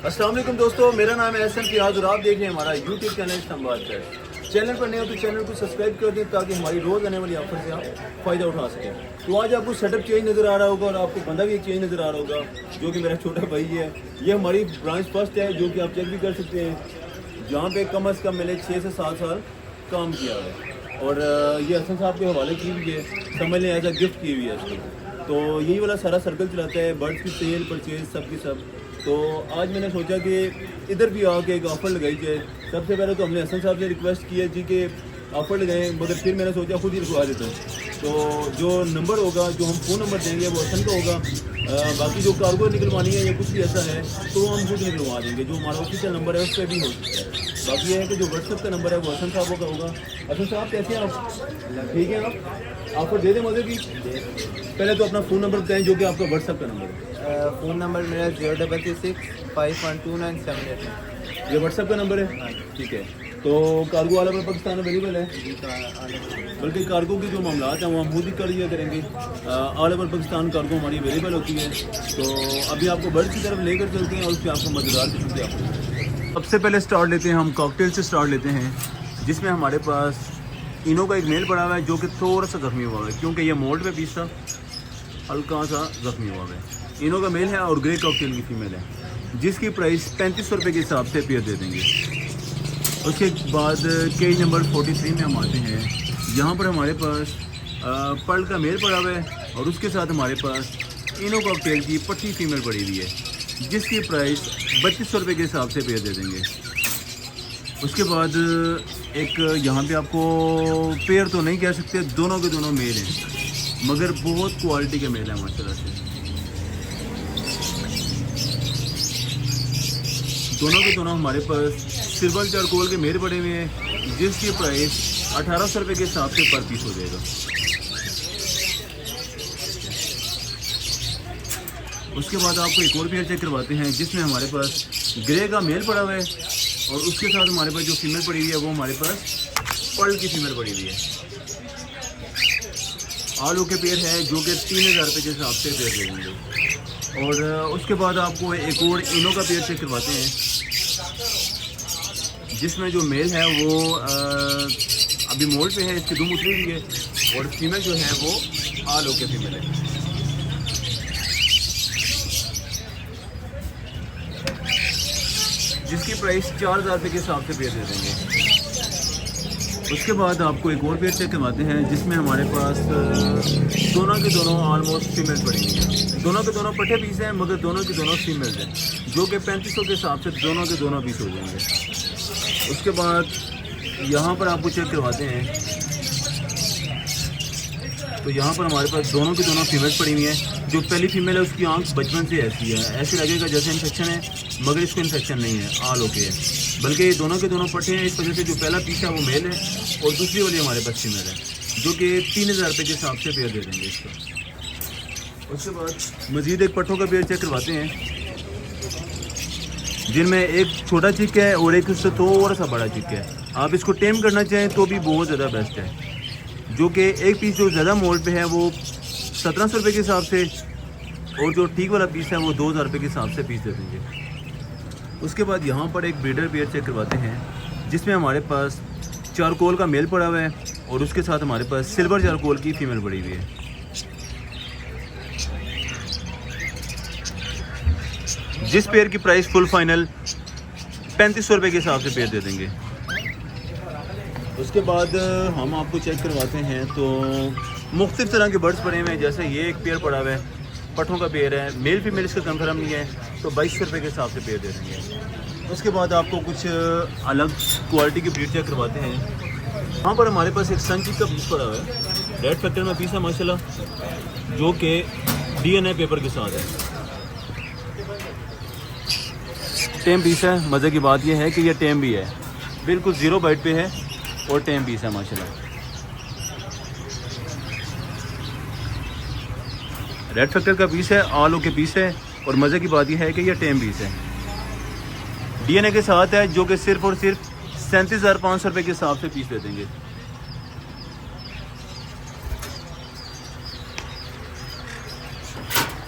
अस्सलाम वालेकुम दोस्तों, मेरा नाम है एहसन फियाज और आप देख रहे हैं हमारा यूट्यूब चैनल संवाद चैट। चैनल पर नए हो तो चैनल को सब्सक्राइब कर दें ताकि हमारी रोज़ आने वाली ऑफर से आप फ़ायदा उठा सकें। तो आज आपको सेटअप चेंज नज़र आ रहा होगा और आपको बंदा भी एक चेंज नज़र आ रहा होगा जो कि मेरा छोटा भाई है। ये हमारी ब्रांच फर्स्ट है जो कि आप चेक भी कर सकते हैं, जहाँ पे कम अज़ कम मैंने 6 से 7 साल काम किया है और ये हसन साहब के हवाले की हुई है, समझ लें एज अ गिफ्ट की हुई है इसको। तो यही वाला सारा सर्कल चलाता है, बर्ड्स की सेल परचेज सब की सब। तो आज मैंने सोचा कि इधर भी आके एक ऑफ़र लगाई जाए। सबसे पहले तो हमने हसन साहब से रिक्वेस्ट की है जी कि ऑफ़र लगाएं, मगर फिर मैंने सोचा खुद ही लिखवा देता हूँ। तो जो नंबर होगा, जो हम फ़ोन नंबर देंगे वो हसन का होगा। बाकी जो कार्गो निकलवानी है या कुछ भी ऐसा है तो हम खुद निकलवा देंगे। जो हमारा ऑफिशियल नंबर है उस पर भी हो सकता है। बाकी ये है कि जो व्हाट्सएप का नंबर है वो हसन साहब का होगा। हसन साहब कैसे हैं आप? ठीक है, आप ऑफ़र दे दें मज़े की। पहले तो अपना फ़ोन नंबर बताएं जो कि आपका व्हाट्सएप का नंबर है। फ़ोन नंबर मेरा 066512978। ये व्हाट्सएप का नंबर है, ठीक है। तो कार्गो वाला पर पाकिस्तान अवेलेबल है, बल्कि कार्गो की जो मामला हैं वो हम खुद ही कर दिया करेंगे। ऑल ओवर पाकिस्तान कार्गो हमारी अवेलेबल होती है। तो अभी आपको बर्ड की तरफ लेकर चलते हैं और उसके आपको मज़ेदार किस्म के आपको सबसे पहले स्टार्ट लेते हैं, हम कॉकटेल से स्टार्ट लेते हैं, जिसमें हमारे पास इनो का एक मेल पड़ा हुआ है जो कि थोड़ा सा ज़ख्मी हुआ है क्योंकि ये मोल्ड पे पीस था, हल्का सा ज़ख्मी हुआ है। इनो का मेल है और ग्रे कॉकटेल की फीमेल है, जिसकी प्राइस 3500 रुपये के हिसाब से पेयर दे देंगे। उसके बाद केज नंबर 43 में हम आते हैं। यहाँ पर हमारे पास पर्ल का मेल पड़ा हुआ है और उसके साथ हमारे पास इनो कॉकटेल की पट्टी फीमेल पड़ी हुई है, जिसकी प्राइस 3200 रुपये के हिसाब से पेयर दे देंगे। उसके बाद एक यहाँ पे आपको पेयर तो नहीं कह सकते, दोनों के दोनों मेल हैं मगर बहुत क्वालिटी के मेल हैं माशाल्लाह से। दोनों के दोनों हमारे पास सिल्वर चारकोल के मेल पड़े हुए हैं, जिसकी प्राइस 1800 रुपये के हिसाब से पर पीस हो जाएगा। उसके बाद आपको एक और पेयर चेक करवाते हैं, जिसमें हमारे पास ग्रे का मेल पड़ा हुआ है और उसके साथ हमारे पास जो फीमेल पड़ी हुई है वो हमारे पास पर्ल की फीमेल पड़ी हुई है। आलू के पेयर है जो कि 3000 रुपये के हिसाब से पेयर दे देंगे। और उसके बाद आपको एक और इनो का पेयर चेक करवाते हैं, जिसमें जो मेल है वो अभी मोल्ड पे है, इसकी दुम उतरी हुई है और फीमेल जो है वो आलू के फीमेल है। जिसकी प्राइस 4000 रुपये के हिसाब से पेयर दे देंगे। उसके बाद आपको एक और पेयर चेक करवाते हैं, जिसमें हमारे पास दोनों के दोनों ऑलमोस्ट फीमेल पड़ी हुई हैं। दोनों के दोनों पट्टे पीस हैं मगर दोनों के दोनों फीमेल हैं, जो कि 3500 के हिसाब से दोनों के दोनों पीस हो जाएंगे। उसके बाद यहाँ पर आपको चेक करवाते हैं, तो यहाँ पर हमारे पास दोनों की दोनों फीमेल्स पड़ी हुई हैं। जो पहली फीमेल है उसकी आंख बचपन से ऐसी है, ऐसे लगेगा जैसे इन्फेक्शन है, मगर इसको इन्फेक्शन नहीं है, आल ओके है। बल्कि दोनों के दोनों पट्टे हैं, इस वजह से जो पहला पीस है वो मेल है और दूसरी वाली हमारे पास फीमेल है, जो कि 3000 रुपये के हिसाब से पेयर दे देंगे इसको। उसके बाद मज़ीद एक पट्टों का पेयर चेक करवाते हैं, जिनमें एक छोटा चिक है और एक उससे थोड़ा सा बड़ा चिक है। आप इसको टेम करना चाहें तो भी बहुत ज़्यादा बेस्ट है, जो कि एक पीस जो ज़्यादा मोल्ड पे है वो 1700 रुपये के हिसाब से और जो ठीक वाला पीस है वो 2000 रुपये के हिसाब से पीस दे देंगे। उसके बाद यहाँ पर एक ब्रीडर पेयर चेक करवाते हैं, जिसमें हमारे पास चारकोल का मेल पड़ा हुआ है और उसके साथ हमारे पास सिल्वर चारकोल की फीमेल पड़ी हुई है। जिस पेयर की प्राइस फुल फाइनल 3500 रुपये के हिसाब से पेयर दे देंगे। उसके बाद हम आपको चेक करवाते हैं, तो मुख्तलिफ तरह के बर्ड्स पड़े हुए हैं। जैसे ये एक पेयर पड़ा हुआ है, पठों का पेयर है, मेल फीमेल इसका कंफर्म नहीं है, तो 2200 रुपये के हिसाब से पेयर दे देंगे। उसके बाद आपको कुछ अलग क्वालिटी की ब्रीड चेक करवाते हैं। यहाँ पर हमारे पास एक सनचिक का पीस पड़ा हुआ है, रेड फैक्टर में पीस है माशाल्लाह, जो कि DNA पेपर के साथ है। टेम पीस है। मज़े की बात यह है कि यह टेम भी है, बिल्कुल ज़ीरो बाइट पे है और टेम पीस है माशाल्लाह। रेड फैक्टर का पीस है, आलू के पीस है और मज़े की बात यह है कि यह टेम पीस है, DNA के साथ है, जो कि सिर्फ और सिर्फ 37,500 रुपये के हिसाब से पीस दे देंगे।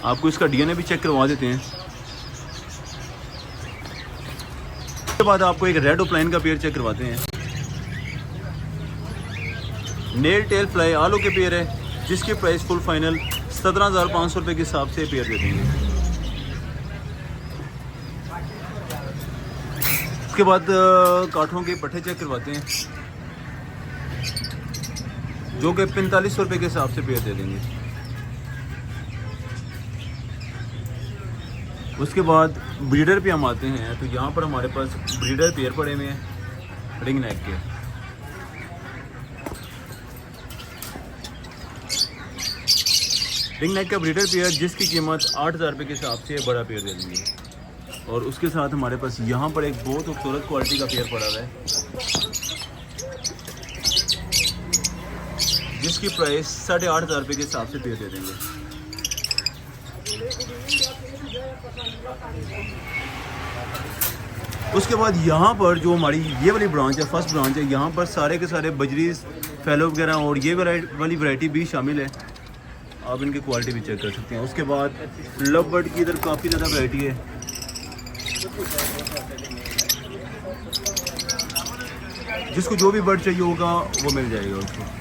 आपको इसका DNA भी चेक करवा देते हैं। उसके बाद आपको एक रेड ऑफलाइन का पेयर चेक करवाते हैं। नेल टेल फ्लाई आलू के पेयर है, जिसकी प्राइस फुल फाइनल 17,500 रुपये के हिसाब से पेयर दे देंगे। उसके बाद काठों के पट्टे चेक करवाते हैं, जो कि 4500 रुपये के हिसाब से पेयर दे देंगे। उसके बाद ब्रीडर पे हम आते हैं, तो यहाँ पर हमारे पास ब्रीडर पेयर पड़े हुए हैं रिंग नेक के। रिंग नेक का ब्रीडर पेयर जिसकी कीमत 8,000 रुपये के हिसाब से बड़ा पेयर दे देंगे। और उसके साथ हमारे पास यहाँ पर एक बहुत खूबसूरत क्वालिटी का पेयर पड़ा हुआ है, जिसकी प्राइस 8,500 रुपये के हिसाब से पेयर दे देंगे। उसके बाद यहाँ पर जो हमारी ये वाली ब्रांच है, फर्स्ट ब्रांच है, यहाँ पर सारे के सारे बजरीज फैलो वगैरह और ये वाली वैरायटी भी शामिल है। आप इनकी क्वालिटी भी चेक कर सकते हैं। उसके बाद लव बर्ड की इधर काफ़ी ज़्यादा वैरायटी है। जिसको जो भी बर्ड चाहिए होगा वो मिल जाएगा उसको।